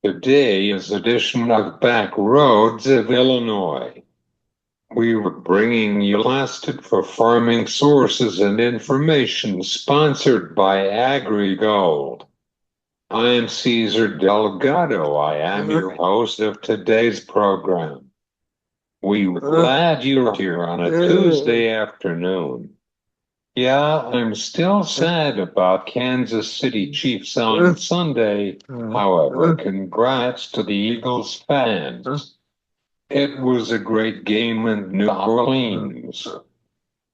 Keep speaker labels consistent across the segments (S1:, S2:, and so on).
S1: Today's edition of Back Roads of Illinois. We were bringing you lasted for farming sources and information sponsored by AgriGold. I am Cesar Delgado. I am your host of today's program. We're glad you're here on a Tuesday afternoon. Yeah, I'm still sad about Kansas City Chiefs on Sunday. However, congrats to the Eagles fans. It was a great game in New Orleans.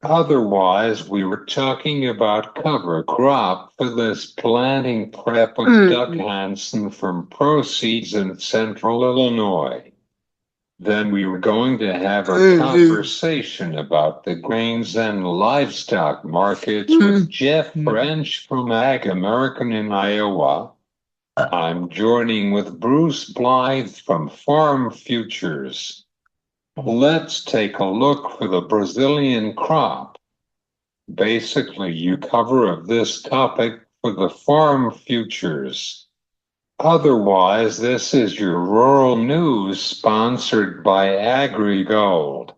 S1: Otherwise, we were talking about cover crop for this planting prep with Doug Hanson from Proceeds in Central Illinois. Then we were going to have a conversation about the grains and livestock markets with Jeff French from Ag American in Iowa. I'm joining with Bruce Blyth from Farm Futures. Let's take a look for the Brazilian crop. Basically, you cover of this topic for the Farm Futures. Otherwise, this is your rural news sponsored by AgriGold.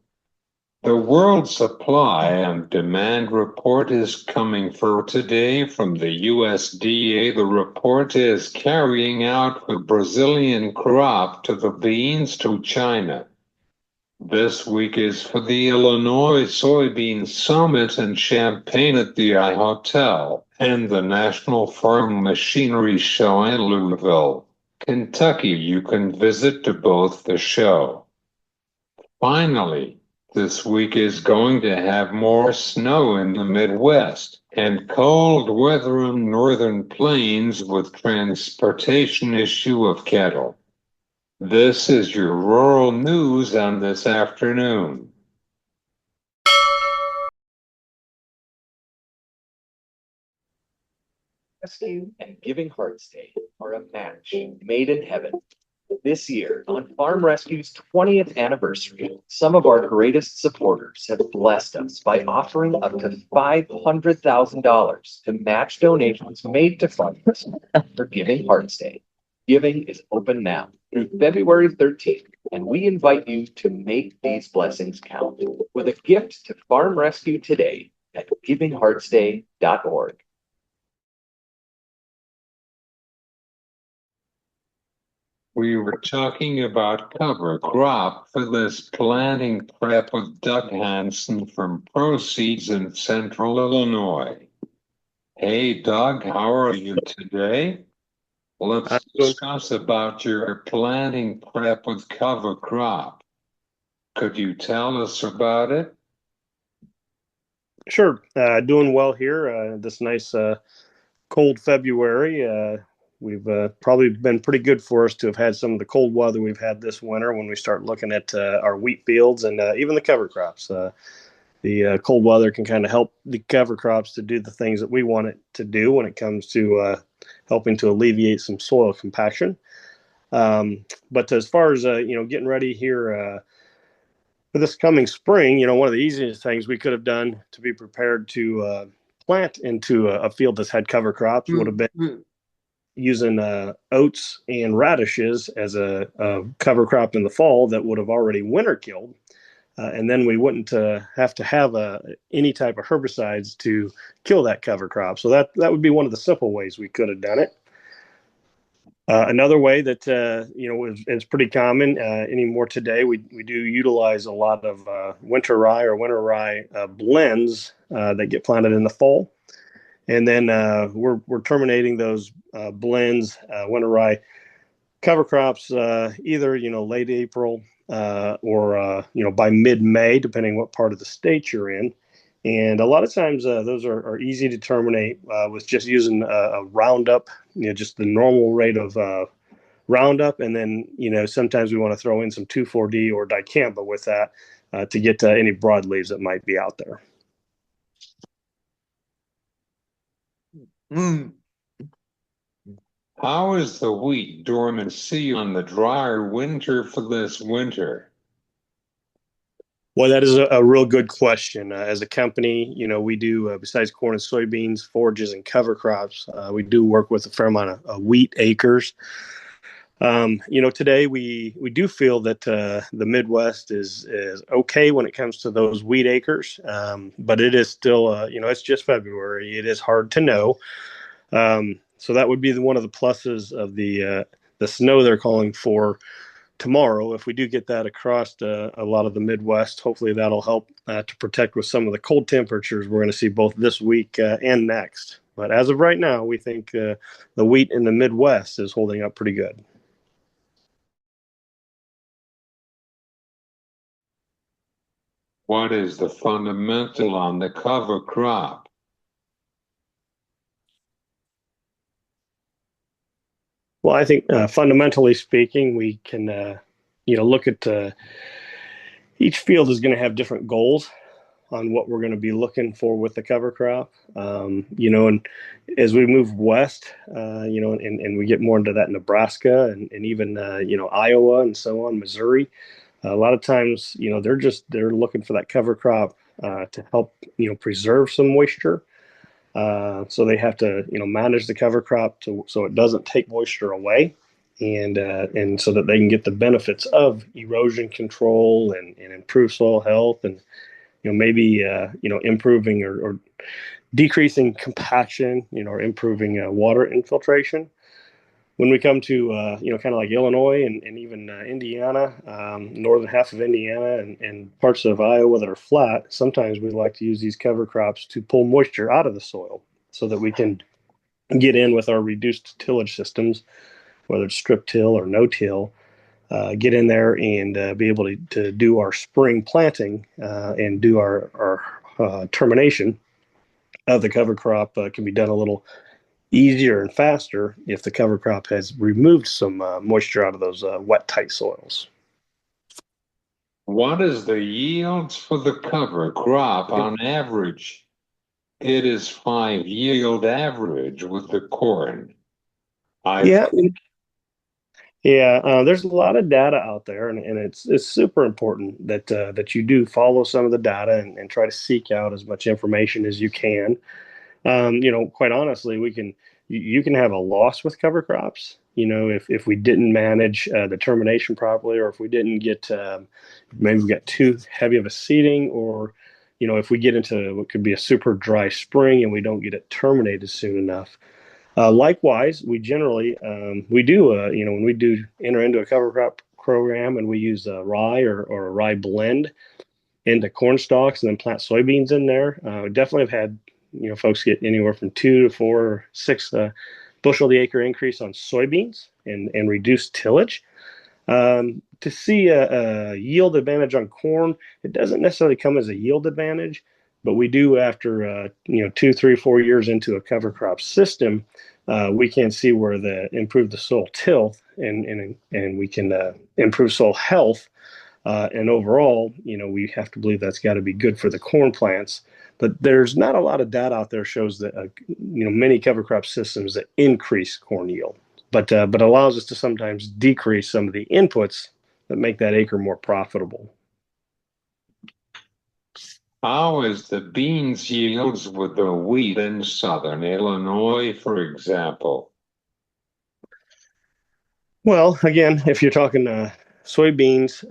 S1: The World Supply and Demand Report is coming for today from the USDA. The report is carrying out the Brazilian crop to the beans to China. This week is for the Illinois Soybean Summit in Champaign at the I Hotel and the National Farm Machinery Show in Louisville, Kentucky. You can visit to both the show. Finally, this week is going to have more snow in the Midwest and cold weather in northern plains with transportation issue of cattle. This is your rural news on this afternoon.
S2: Rescue and Giving Hearts Day are a match made in heaven. This year, on Farm Rescue's 20th anniversary, some of our greatest supporters have blessed us by offering up to $500,000 to match donations made to Farm Rescue for Giving Hearts Day. Giving is open now through February 13th, and we invite you to make these blessings count with a gift to Farm Rescue today at givingheartsday.org.
S1: We were talking about cover crop for this planting prep with Doug Hanson from Proceeds in Central Illinois. Hey, Doug, how are you today? Let's discuss about your planting prep with cover crop. Could you tell us about it?
S3: Sure. Doing well here. This nice cold February. We've probably been pretty good for us to have had some of the cold weather we've had this winter when we start looking at our wheat fields and even the cover crops. The cold weather can kind of help the cover crops to do the things that we want it to do when it comes to helping to alleviate some soil compaction. But as far as, getting ready here for this coming spring, one of the easiest things we could have done to be prepared to plant into a field that's had cover crops would have been using oats and radishes as a cover crop in the fall that would have already winter killed. And then we wouldn't have to have any type of herbicides to kill that cover crop. So that would be one of the simple ways we could have done it. Another way that is pretty common anymore today, we do utilize a lot of winter rye blends that get planted in the fall, and then we're terminating those blends, winter rye cover crops either late April or by mid-May, depending what part of the state you're in. And a lot of times those are easy to terminate with just using a Roundup, just the normal rate of Roundup. And then, sometimes we want to throw in some 2,4-D or dicamba with that to get to any broadleaves that might be out there.
S1: How is the wheat dormancy on the drier winter for this winter?
S3: Well, that is a real good question. As a company, we do, besides corn and soybeans, forages and cover crops, we do work with a fair amount of wheat acres. Today we do feel that the Midwest is okay when it comes to those wheat acres, but it is still, it's just February. It is hard to know. So that would be one of the pluses of the snow they're calling for tomorrow. If we do get that across a lot of the Midwest, hopefully that'll help to protect with some of the cold temperatures we're going to see both this week and next. But as of right now, we think the wheat in the Midwest is holding up pretty good.
S1: What is the fundamental on the cover crop?
S3: Well, I think fundamentally speaking, we can, look at each field is going to have different goals on what we're going to be looking for with the cover crop. And as we move west, and we get more into that Nebraska and even, Iowa and so on, Missouri, a lot of times, they're looking for that cover crop to help, preserve some moisture. So they have to, manage the cover crop so it doesn't take moisture away, and so that they can get the benefits of erosion control and improve soil health, and maybe improving or decreasing compaction, or improving water infiltration. When we come to kind of like Illinois and even Indiana, northern half of Indiana and parts of Iowa that are flat, sometimes we like to use these cover crops to pull moisture out of the soil so that we can get in with our reduced tillage systems, whether it's strip till or no till, get in there and be able to do our spring planting and do our termination of the cover crop can be done a little easier and faster if the cover crop has removed some moisture out of those wet, tight soils.
S1: What is the yields for the cover crop on average? It is 5 yield average with the corn.
S3: Yeah, yeah. There's a lot of data out there, and it's super important that you do follow some of the data and try to seek out as much information as you can. Quite honestly, you can have a loss with cover crops. If we didn't manage the termination properly, or if we didn't get maybe we got too heavy of a seeding, or if we get into what could be a super dry spring and we don't get it terminated soon enough. Likewise, we generally we do when we do enter into a cover crop program and we use a rye or a rye blend into corn stalks and then plant soybeans in there. We definitely have had folks get anywhere from 2 to 4 or 6 bushel the acre increase on soybeans and reduce tillage. To see a yield advantage on corn, it doesn't necessarily come as a yield advantage, but we do after 2, 3, 4 years into a cover crop system, we can see where improve the soil tilth and we can improve soil health. And overall, we have to believe that's got to be good for the corn plants. But there's not a lot of data out there shows that many cover crop systems that increase corn yield, but allows us to sometimes decrease some of the inputs that make that acre more profitable.
S1: How is the beans yields with the wheat in southern Illinois, for example?
S3: Well, again, if you're talking soybeans,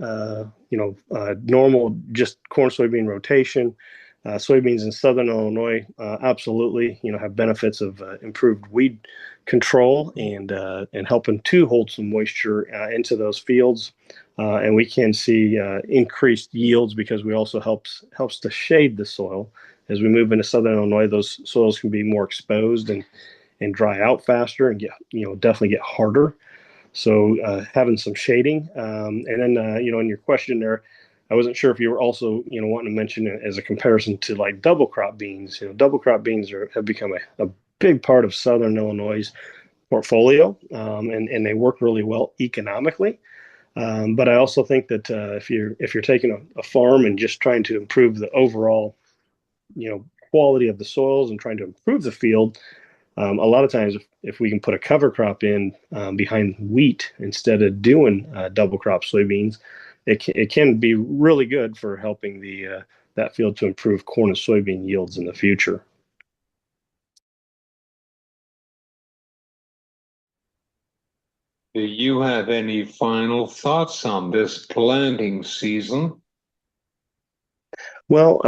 S3: normal just corn soybean rotation, soybeans in southern Illinois absolutely, have benefits of improved weed control and helping to hold some moisture into those fields. And we can see increased yields because we also helps to shade the soil. As we move into southern Illinois, those soils can be more exposed and dry out faster and get definitely get harder. So having some shading, and then in your question there, I wasn't sure if you were also wanting to mention it as a comparison to like double crop beans. Double crop beans have become a big part of Southern Illinois' portfolio, and they work really well economically. But I also think that if you're taking a farm and just trying to improve the overall quality of the soils and trying to improve the field, a lot of times, if we can put a cover crop in behind wheat instead of doing double crop soybeans, it can be really good for helping that field to improve corn and soybean yields in the future.
S1: Do you have any final thoughts on this planting season?
S3: Well,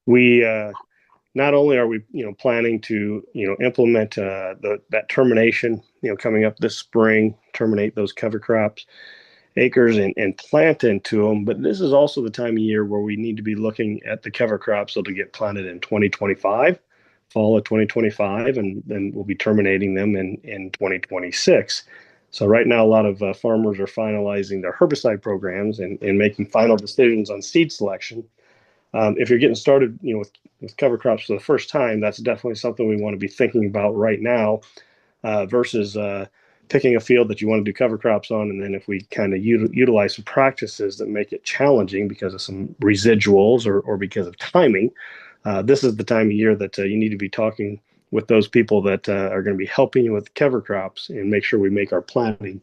S3: we not only are we planning to implement that termination coming up this spring, terminate those cover crops acres and plant into them, but this is also the time of year where we need to be looking at the cover crops that'll get planted in 2025, fall of 2025, and then we'll be terminating them in 2026. So right now, a lot of farmers are finalizing their herbicide programs and making final decisions on seed selection. If you're getting started, with cover crops for the first time, that's definitely something we want to be thinking about right now, versus picking a field that you want to do cover crops on, and then if we kind of utilize some practices that make it challenging because of some residuals or because of timing, this is the time of year that you need to be talking with those people that are going to be helping you with cover crops and make sure we make our planting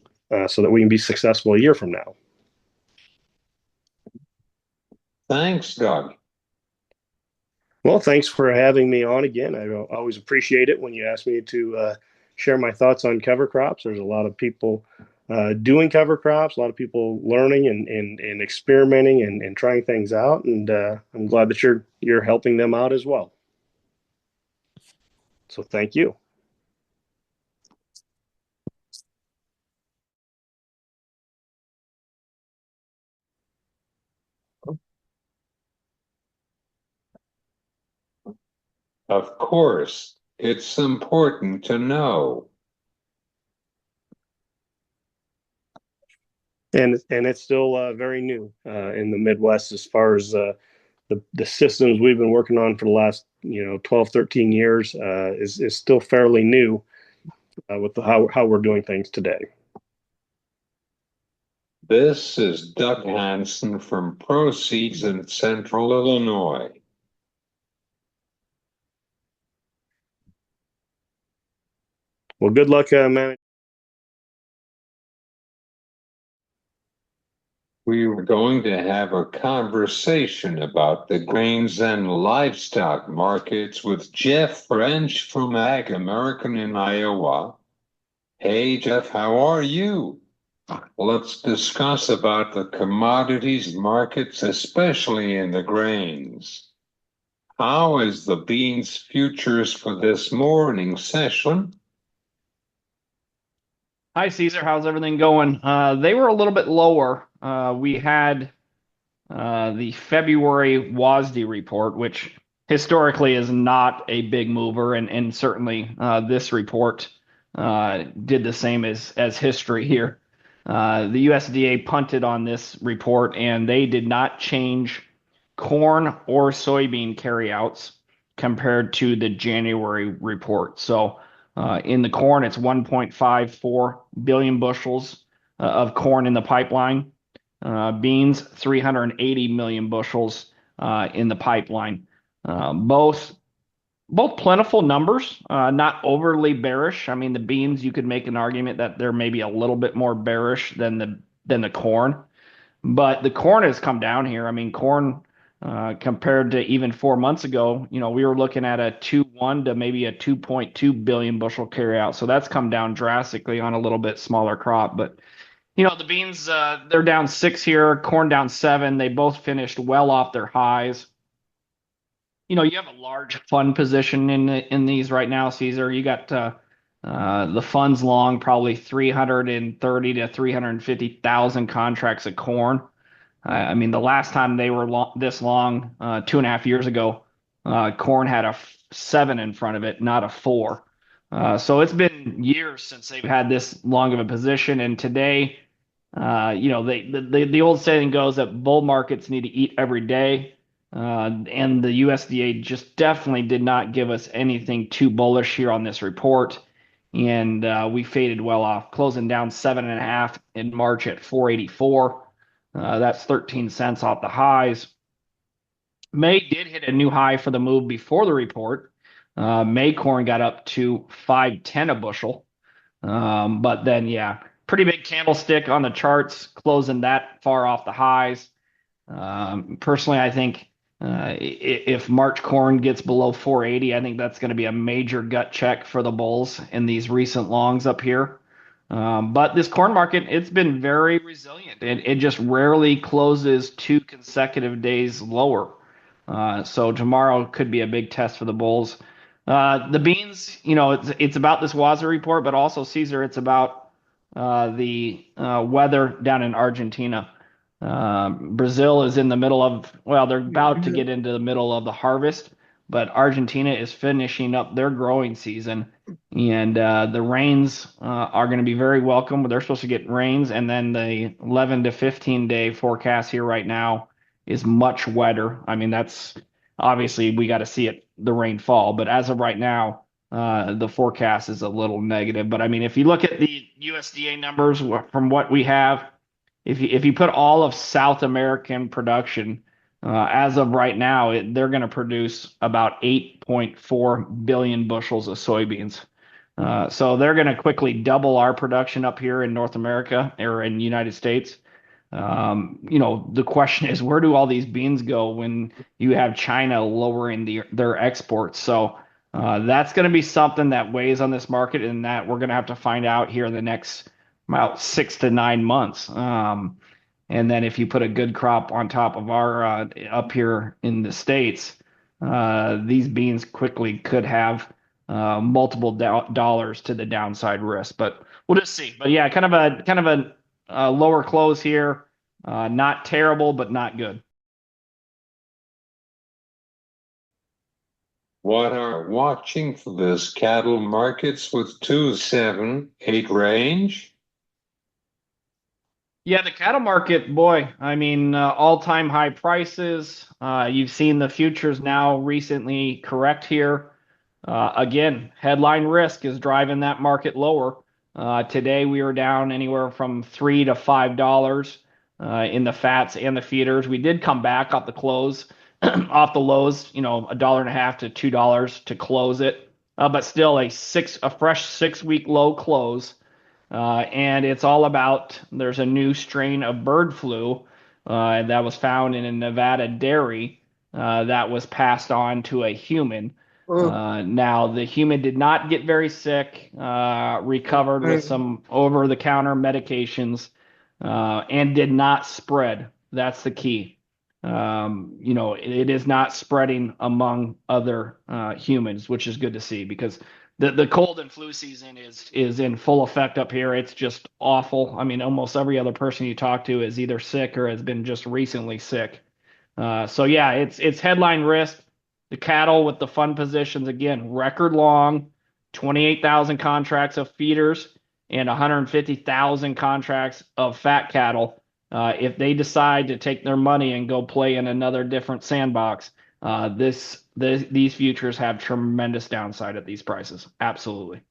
S3: so that we can be successful a year from now.
S1: Thanks, Doug.
S3: Well, thanks for having me on again. I always appreciate it when you ask me to share my thoughts on cover crops. There's a lot of people doing cover crops, a lot of people learning and experimenting and trying things out, and I'm glad that you're helping them out as well. So thank you.
S1: Of course, it's important to know.
S3: And it's still very new in the Midwest as far as the systems we've been working on for the last 12, 13 years is still fairly new with how we're doing things today.
S1: This is Doug Hanson from Proceeds in Central Illinois.
S3: Well, good luck, man.
S1: We were going to have a conversation about the grains and livestock markets with Jeff French from Ag American in Iowa. Hey, Jeff, how are you? Let's discuss about the commodities markets, especially in the grains. How is the beans futures for this morning session?
S4: Hi, Caesar. How's everything going? They were a little bit lower. We had the February WASDE report, which historically is not a big mover, and certainly this report did the same as history here. The USDA punted on this report, and they did not change corn or soybean carryouts compared to the January report. So in the corn, it's 1.54 billion bushels of corn in the pipeline. Beans, 380 million bushels in the pipeline. Both plentiful numbers, not overly bearish. I mean, the beans, you could make an argument that they're maybe a little bit more bearish than the corn, but the corn has come down here. I mean, corn compared to even 4 months ago, we were looking at a 2.1 to maybe a 2.2 billion bushel carryout. So that's come down drastically on a little bit smaller crop. But, the beans, they're down 6 here, corn down 7. They both finished well off their highs. You have a large fund position in these right now, Caesar. You got the funds long, probably 330 to 350,000 contracts of corn. I mean, the last time they were this long, 2.5 years ago, corn had a 7 in front of it, not a 4. So it's been years since they've had this long of a position. And today, the old saying goes that bull markets need to eat every day. And the USDA just definitely did not give us anything too bullish here on this report. And we faded well off, closing down 7.5 in March at 484. That's 13 cents off the highs. May did hit a new high for the move before the report. May corn got up to 510 a bushel. But then, yeah, pretty big candlestick on the charts, closing that far off the highs. Personally, I think if March corn gets below 480, I think that's going to be a major gut check for the bulls in these recent longs up here. But this corn market, it's been very resilient. It just rarely closes 2 consecutive days lower. So tomorrow could be a big test for the bulls. The beans, it's about this WASDE report, but also Caesar, it's about the weather down in Argentina. Brazil is in the middle of, well, they're about to get into the middle of the harvest, but Argentina is finishing up their growing season, and the rains are going to be very welcome. They're supposed to get rains, and then the 11 to 15 day forecast here right now is much wetter. I mean, that's obviously we got to see the rain fall, but as of right now, the forecast is a little negative. But I mean, if you look at the USDA numbers from what we have, if you put all of South American production as of right now, they're going to produce about 8.4 billion bushels of soybeans. So they're going to quickly double our production up here in North America or in the United States. The question is, where do all these beans go when you have China lowering their exports? So that's going to be something that weighs on this market, and that we're going to have to find out here in the next about 6 to 9 months. And then if you put a good crop on top of our up here in the States, these beans quickly could have multiple dollars to the downside risk. But we'll just see. But yeah, kind of a lower close here. Not terrible, but not good.
S1: What are watching for this cattle markets with 2-7-8 range?
S4: Yeah, the cattle market, boy, I mean, all-time high prices. You've seen the futures now recently correct here. Again, headline risk is driving that market lower. Today we were down anywhere from $3 to $5 in the fats and the feeders. We did come back off the close, off the lows, $1.50 to $2 to close it, but still a fresh 6 week low close. And it's all about, there's a new strain of bird flu that was found in a Nevada dairy that was passed on to a human. Now, the human did not get very sick, recovered with some over-the-counter medications, and did not spread. That's the key. It is not spreading among other humans, which is good to see, because the cold and flu season is in full effect up here. It's just awful. I mean, almost every other person you talk to is either sick or has been just recently sick. So yeah, it's headline risk. The cattle with the fund positions, again, record long, 28,000 contracts of feeders and 150,000 contracts of fat cattle. If they decide to take their money and go play in another different sandbox, these futures have tremendous downside at these prices. Absolutely.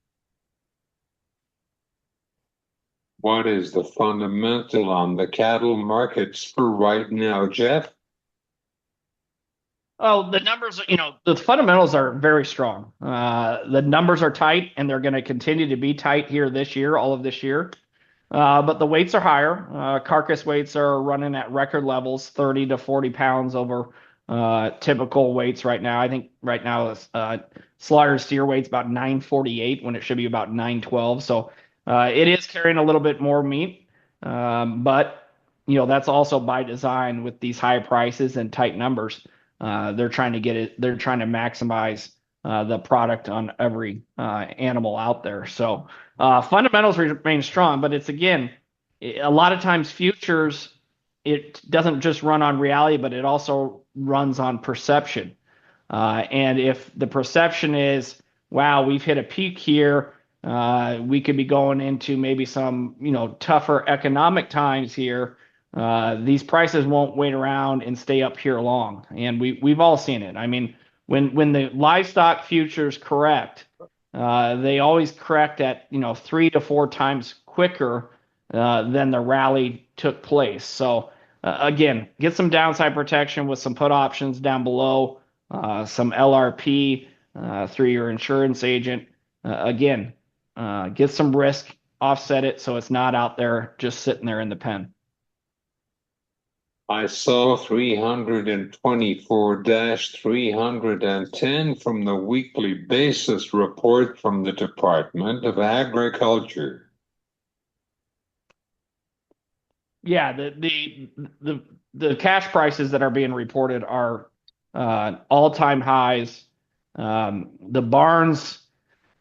S1: What is the fundamental on the cattle markets for right now, Jeff?
S4: Oh, the numbers, the fundamentals are very strong. The numbers are tight, and they're going to continue to be tight here this year, all of this year. But the weights are higher. Carcass weights are running at record levels, 30 to 40 pounds over typical weights right now. I think right now slaughter steer weight's about 948 when it should be about 912. So it is carrying a little bit more meat. But that's also by design with these high prices and tight numbers. They're trying to maximize the product on every animal out there. So fundamentals remain strong, but it's, again, a lot of times futures, it doesn't just run on reality, but it also runs on perception. And if the perception is, wow, we've hit a peak here, we could be going into maybe some, tougher economic times here. These prices won't wait around and stay up here long. And we've all seen it. I mean, when the livestock futures correct, they always correct at 3 to 4 times quicker than the rally took place. So again, get some downside protection with some put options down below, some LRP through your insurance agent. Again, get some risk, offset it so it's not out there just sitting there in the pen.
S1: I saw 324-310 from the weekly basis report from the Department of Agriculture.
S4: Yeah, the cash prices that are being reported are all-time highs. The barns,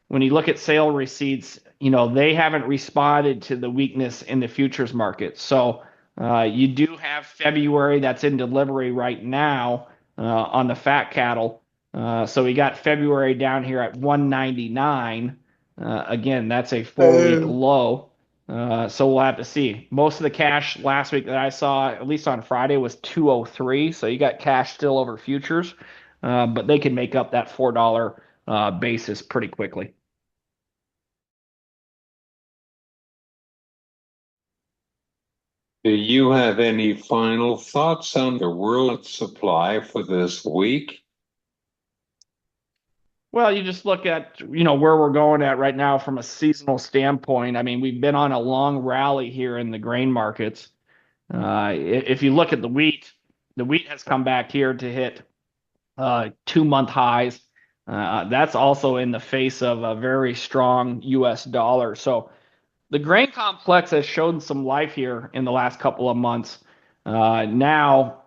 S4: when you look at sale receipts, they haven't responded to the weakness in the futures market. So you do have February that's in delivery right now on the fat cattle. So we got February down here at 199. Again, that's a 4-week low. So we'll have to see. Most of the cash last week that I saw, at least on Friday, was 203. So you got cash still over futures, but they can make up that $4 basis pretty quickly.
S1: Do you have any final thoughts on the world supply for this week?
S4: Well, you just look at, where we're going at right now from a seasonal standpoint. I mean, we've been on a long rally here in the grain markets. If you look at the wheat has come back here to hit 2-month highs. That's also in the face of a very strong US dollar. So the grain complex has shown some life here in the last couple of months. Now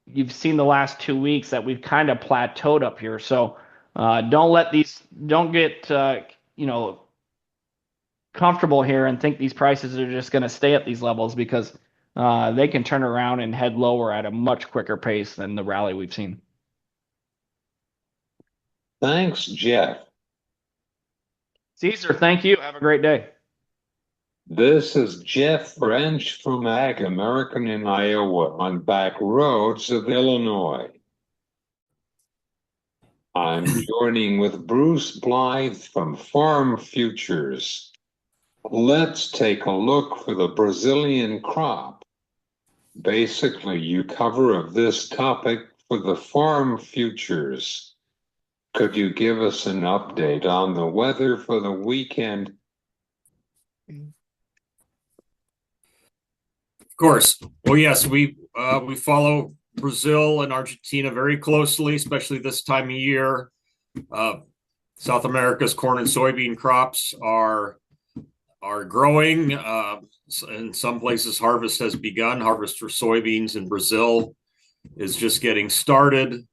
S4: you've seen the last 2 weeks that we've kind of plateaued up here. So don't get comfortable here and think these prices are just going to stay at these levels, because they can turn around and head lower at a much quicker pace than the rally we've seen.
S1: Thanks, Jeff.
S4: Caesar, thank you. Have a great day.
S1: This is Jeff French from Ag American in Iowa on back roads of Illinois. I'm joining with Bruce Blyth from Farm Futures. Let's take a look for the Brazilian crop. Basically, you cover of this topic for the Farm Futures. Could you give us an update on the weather for the weekend?
S5: Of course. Well, yes, we follow Brazil and Argentina very closely, especially this time of year. South America's corn and soybean crops are growing. In some places, harvest has begun. Harvest for soybeans in Brazil is just getting started.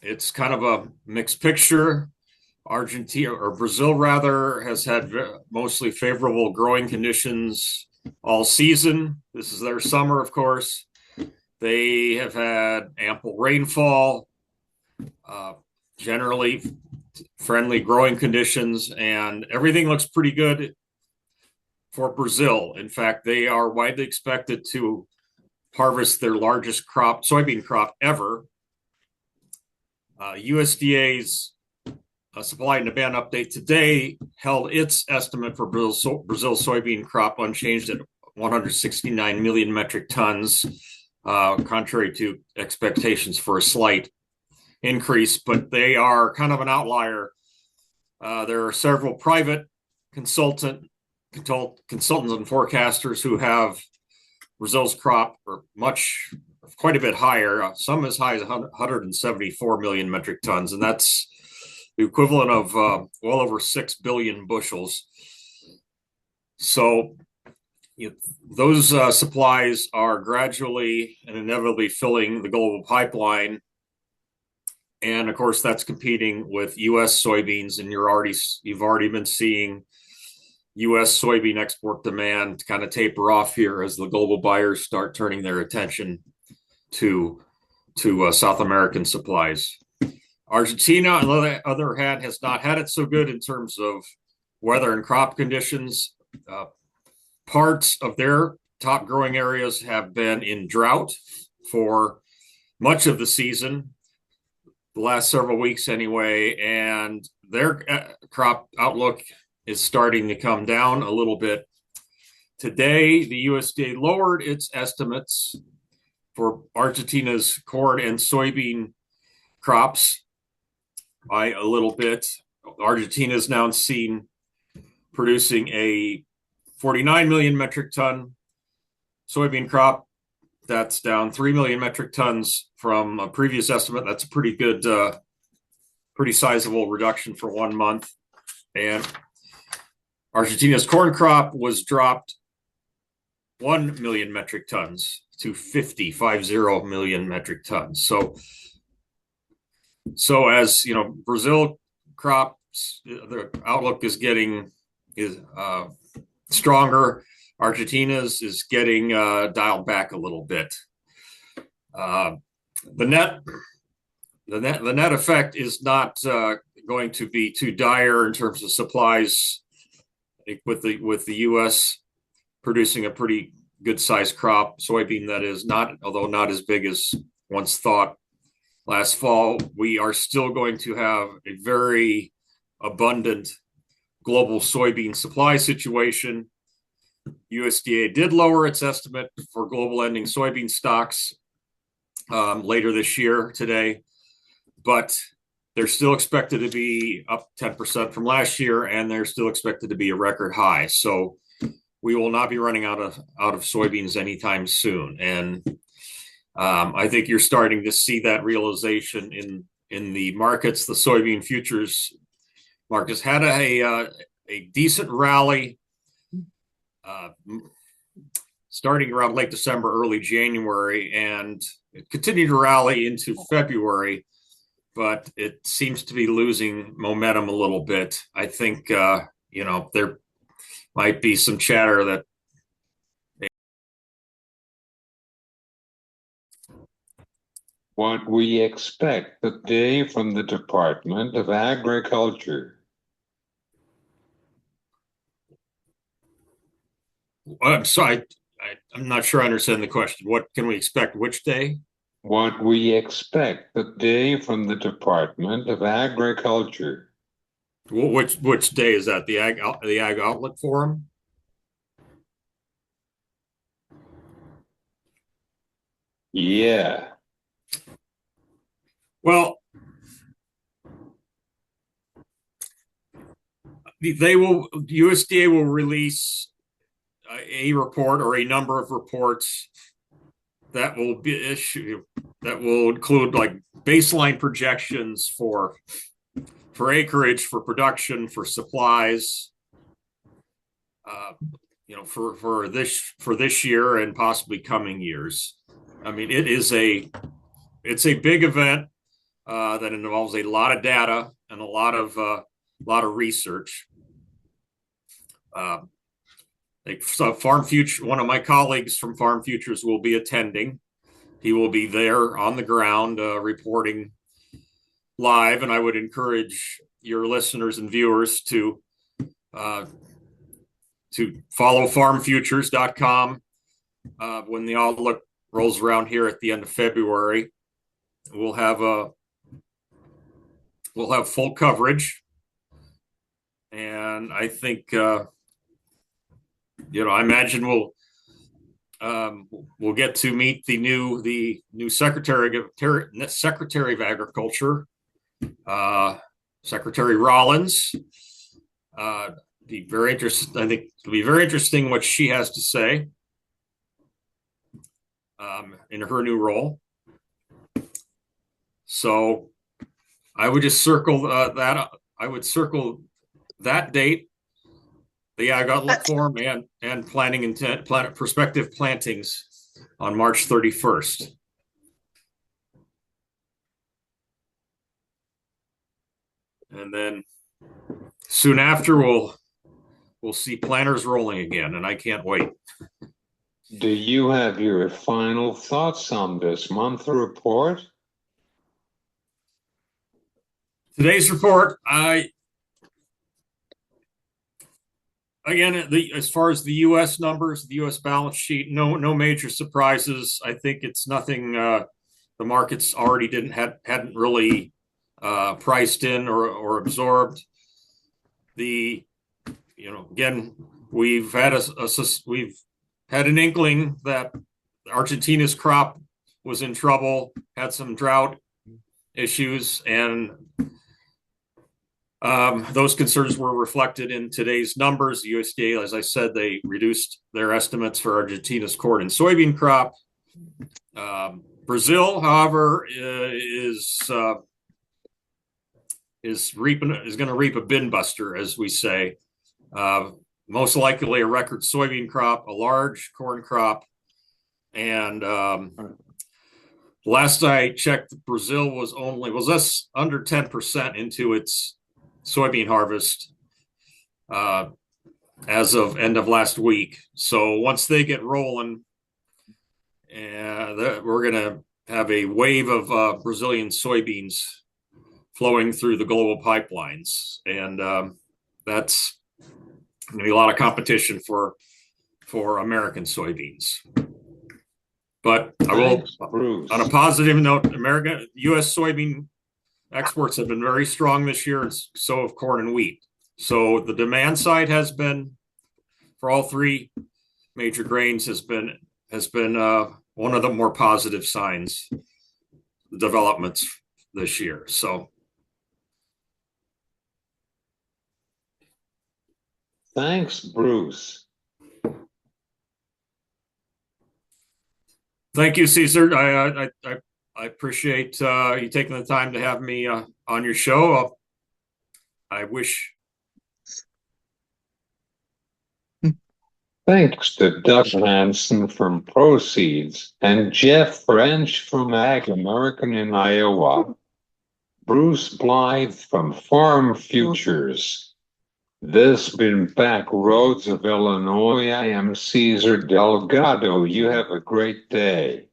S5: It's kind of a mixed picture. Brazil rather has had mostly favorable growing conditions all season. This is their summer, of course. They have had ample rainfall, generally friendly growing conditions, and everything looks pretty good for Brazil. In fact, they are widely expected to harvest their largest soybean crop ever. USDA's supply and demand update today held its estimate for Brazil soybean crop unchanged at 169 million metric tons, contrary to expectations for a slight increase, but they are kind of an outlier. There are several private consultants and forecasters who have Brazil's crop quite a bit higher, some as high as 174 million metric tons, and that's the equivalent of well over 6 billion bushels. So those supplies are gradually and inevitably filling the global pipeline. And of course, that's competing with U.S. soybeans, and you've already been seeing U.S. soybean export demand kind of taper off here as the global buyers start turning their attention to South American supplies. Argentina, on the other hand, has not had it so good in terms of weather and crop conditions. Parts of their top growing areas have been in drought for much of the season, the last several weeks anyway, and their crop outlook is starting to come down a little bit. Today, the USDA lowered its estimates for Argentina's corn and soybean crops by a little bit. Argentina is now seen producing a 49 million metric ton soybean crop. That's down 3 million metric tons from a previous estimate. That's a pretty good, pretty sizable reduction for 1 month. And Argentina's corn crop was dropped 1 million metric tons to 50 million metric tons. So as you know, Brazil crops, the outlook is getting stronger. Argentina's is getting dialed back a little bit. The net effect is not going to be too dire in terms of supplies. I think with the U.S. producing a pretty good sized crop, soybean that is, although not as big as once thought last fall, we are still going to have a very abundant global soybean supply situation. USDA did lower its estimate for global ending soybean stocks later this year today, but they're still expected to be up 10% from last year, and they're still expected to be a record high. So we will not be running out of soybeans anytime soon. And I think you're starting to see that realization in the markets. The soybean futures markets had a decent rally starting around late December, early January, and it continued to rally into February, but it seems to be losing momentum a little bit. I think, there might be some chatter that
S1: what we expect today from the Department of Agriculture.
S5: I'm sorry, I'm not sure I understand the question. What can we expect? Which day?
S1: What we expect today from the Department of Agriculture.
S5: Which day is that? The Ag Outlook Forum?
S1: Yeah.
S5: Well, USDA will release a report or a number of reports that will be issued that will include like baseline projections for acreage, for production, for supplies, for this year and possibly coming years. I mean, it's a big event that involves a lot of data and a lot of research. Farm Future, one of my colleagues from Farm Futures will be attending. He will be there on the ground reporting live, and I would encourage your listeners and viewers to follow farmfutures.com when the outlook rolls around here at the end of February. We'll have full coverage, and I think I imagine we'll get to meet the new Secretary of Agriculture, Secretary Rollins. Be very interesting. I think it'll be very interesting what she has to say in her new role. So I would just circle that. I would circle that date, the Ag Outlook Forum, and planning intent, prospective plantings on March 31st. And then soon after, we'll see planters rolling again, and I can't wait.
S1: Do you have your final thoughts on this month report?
S5: Today's report, as far as the U.S. numbers, the U.S. balance sheet, no major surprises. I think it's nothing the markets already hadn't really priced in or absorbed. Again, we've had an inkling that Argentina's crop was in trouble, had some drought issues, and those concerns were reflected in today's numbers. The USDA, as I said, they reduced their estimates for Argentina's corn and soybean crop. Brazil, however, is going to reap a bin buster, as we say. most likely a record soybean crop, a large corn crop, and last I checked, Brazil was just under 10% into its soybean harvest as of end of last week. So once they get rolling, we're going to have a wave of Brazilian soybeans flowing through the global pipelines, and that's going to be a lot of competition for American soybeans. But I will,
S1: Bruce.
S5: on a positive note, U.S. soybean exports have been very strong this year, and so have corn and wheat. So the demand side has been, for all three major grains, has been one of the more positive signs, developments this year. So.
S1: Thanks, Bruce.
S5: Thank you, Caesar. I appreciate you taking the time to have me on your show. I wish.
S1: Thanks to Doug Hanson from Proceeds and Jeff French from Ag American in Iowa, Bruce Blyth from Farm Futures. This has been Back Roads of Illinois. I am Cesar Delgado. You have a great day.